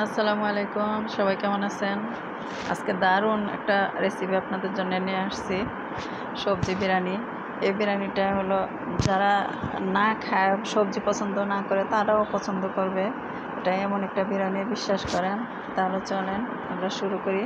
আসসালামু আলাইকুম, সবাই কেমন আছেন? আজকে দারুণ একটা রেসিপি আপনাদের জন্য নিয়ে আসছি, সবজি বিরিয়ানি। এই বিরিয়ানিটা হলো যারা না খায়, সবজি পছন্দ না করে তারাও পছন্দ করবে। এটা এমন একটা বিরিয়ানি, বিশ্বাস করেন। তাহলে চলেন আমরা শুরু করি।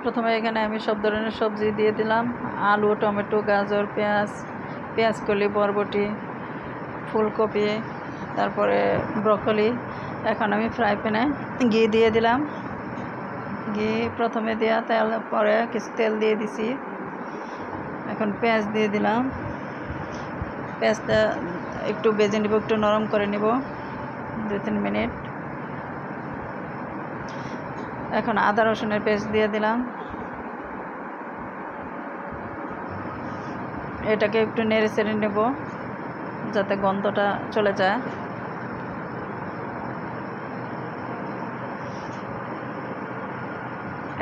প্রথমে এখানে আমি সব ধরনের সবজি দিয়ে দিলাম: আলু, টমেটো, গাজর, পেঁয়াজকলি, বরবটি, ফুলকপি, তারপরে ব্রকলি। এখন আমি ফ্রাই প্যানে ঘি দিয়ে দিলাম। ঘি প্রথমে দেওয়া, তেল পরে কিছু তেল দিয়ে দিছি। এখন পেঁয়াজ দিয়ে দিলাম। পেঁয়াজটা একটু ভেজে নিব, একটু নরম করে নিব 2-3 মিনিট। এখন আদা রসুনের পেস্ট দিয়ে দিলাম। এটাকে একটু নেড়ে চেড়ে নেব যাতে গন্ধটা চলে যায়।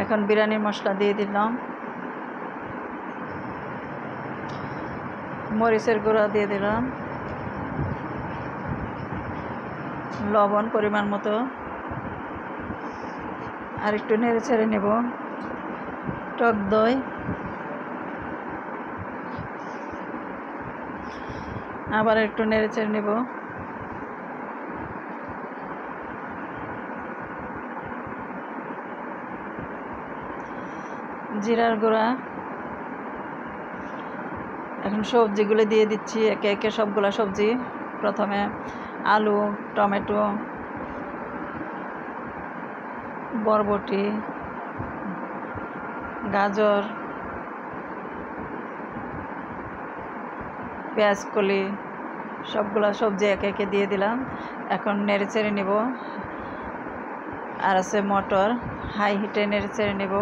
এখন বিরিয়ানির মশলা দিয়ে দিলাম, মরিচের গুঁড়া দিয়ে দিলাম, লবণ পরিমাণ মতো, আর একটু নেড়ে ছেড়ে নেব। টক দই, আবার একটু নেড়ে ছেড়ে নেব। জিরার গুঁড়া। এখন সবজিগুলো দিয়ে দিচ্ছি একে একে, সবগুলা সবজি। প্রথমে আলু, টমেটো, বরবটি, গাজর, পেঁয়াজকলি, সবগুলা সবজি একে একে দিয়ে দিলাম। এখন নেড়ে চেড়ে নেব। আর আছে মটর, হাই হিটে নেড়ে চেড়ে নেব।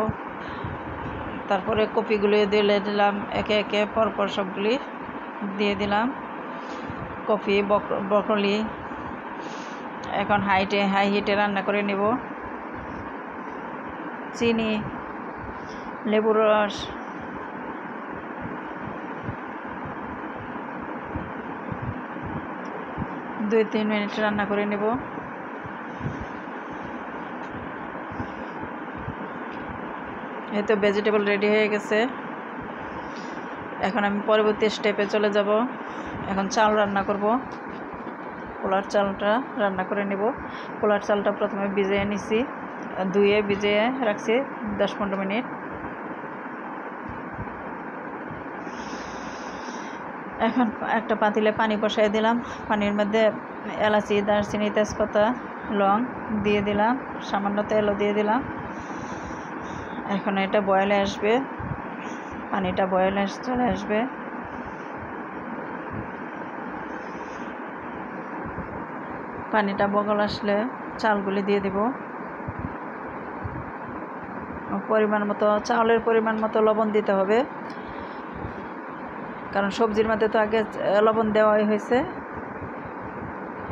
তারপরে কপিগুলো দিয়ে দিলাম একে একে, পরপর সবগুলি দিয়ে দিলাম। Copy, broccoli. এখন হাই হিটে রান্না করে নেব। চিনি, লেবুর রস, দুই 3 মিনিট রান্না করে নেব। এই তো ভেজিটেবল রেডি হয়ে গেছে। এখন আমি পরবর্তী স্টেপে চলে যাব। এখন চাল রান্না করব। পোলার চালটা রান্না করে নেব। পোলার চালটা প্রথমে ভিজিয়ে নিছি, ধুয়ে ভিজিয়ে রাখছি 10-15 মিনিট। এখন একটা পাতিলে পানি বসাই দিলাম। পানির মধ্যে এলাচি, দারচিনি, তেজপাতা, লং দিয়ে দিলাম, সামান্য তেলও দিয়ে দিলাম। এখন এটা বয়েলে আসবে, পানিটা বয়েলে চলে আসবে। পানিটা বগল আসলে চালগুলি দিয়ে দেব। পরিমাণ মতো, চাউলের পরিমাণ মতো লবণ দিতে হবে, কারণ সবজির মধ্যে তো আগে লবণ দেওয়াই হয়েছে।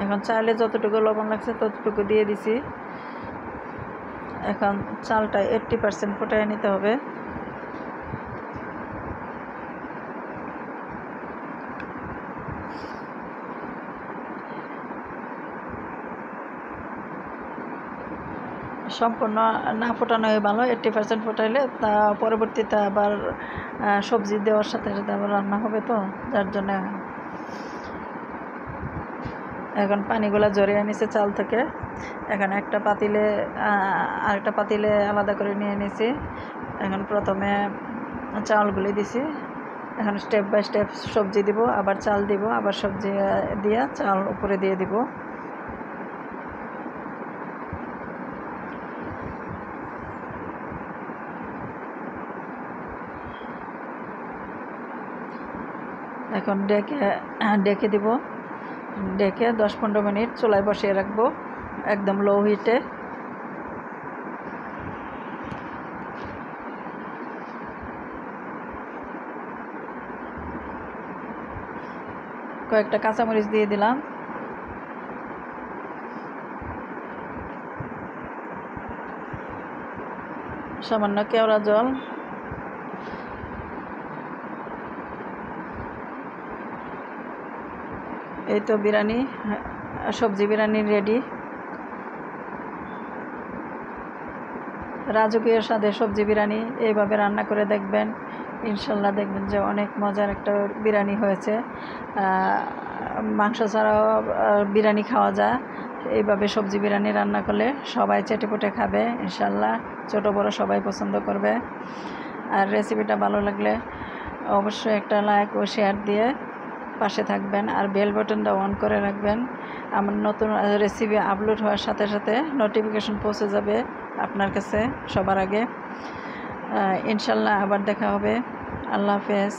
এখন চালে যতটুকু লবণ লাগছে ততটুকু দিয়ে দিছি। এখন চালটা 80% ফুটিয়ে নিতে হবে। সম্পূর্ণ না ফোটানোই ভালো, 80% ফোটাইলে তা পরবর্তীতে আবার সবজি দেওয়ার সাথে সাথে আবার রান্না হবে, তো যার জন্য। এখন পানিগুলো ঝরিয়ে নিছে চাল থেকে। এখন একটা পাতিলে আরেকটা পাতিলে আলাদা করে নিয়ে নিছি। এখন প্রথমে চাউলগুলি দিছি। এখন স্টেপ বাই স্টেপ সবজি দিব, আবার চাল দিব, আবার সবজি দিয়ে চাল উপরে দিয়ে দিব। এখন ডেকে দিব। ডেকে 10-15 মিনিট চুলায় বসিয়ে রাখবো, একদম লো হিটে। কয়েকটা কাঁচামরিচ দিয়ে দিলাম। সামান্য কেওড়া জল, এই তো বিরিয়ানি, সবজি বিরিয়ানি রেডি। রাজকীয় স্বাদের সবজি বিরিয়ানি এইভাবে রান্না করে দেখবেন, ইনশাল্লাহ দেখবেন যে অনেক মজার একটা বিরিয়ানি হয়েছে। মাংস ছাড়াও বিরিয়ানি খাওয়া যায়, এইভাবে সবজি বিরিয়ানি রান্না করলে সবাই চেটেপুটে খাবে ইনশাল্লাহ, ছোটো বড়ো সবাই পছন্দ করবে। আর রেসিপিটা ভালো লাগলে অবশ্যই একটা লাইক ও শেয়ার দিয়ে পাশে থাকবেন, আর বেল বাটনটা অন করে রাখবেন। আমার নতুন রেসিপি আপলোড হওয়ার সাথে সাথে নোটিফিকেশন পৌঁছে যাবে আপনার কাছে সবার আগে। ইনশাল্লাহ আবার দেখা হবে। আল্লাহ হাফেজ।